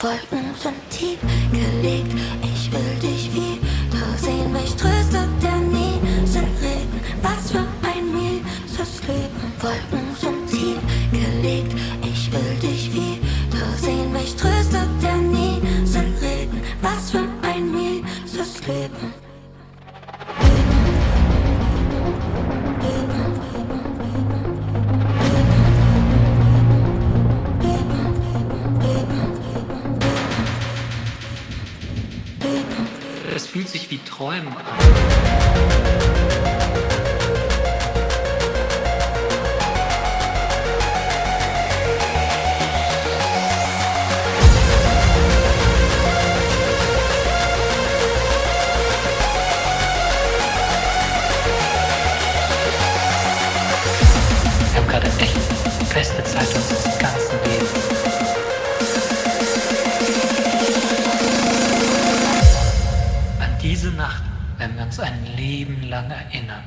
Wolken sind tief gelegt, ich will dich wiedersehen. Mich tröstet der Nieselregen, was für ein mieses Leben. Wolken sind tief gelegt, ich will dich wiedersehen. Mich tröstet der Nieselregen, was für ein mieses Leben. Es fühlt sich wie Träumen an. Ich habe gerade echt beste Zeit unseres ganzen Lebens. Diese Nacht werden wir uns ein Leben lang erinnern.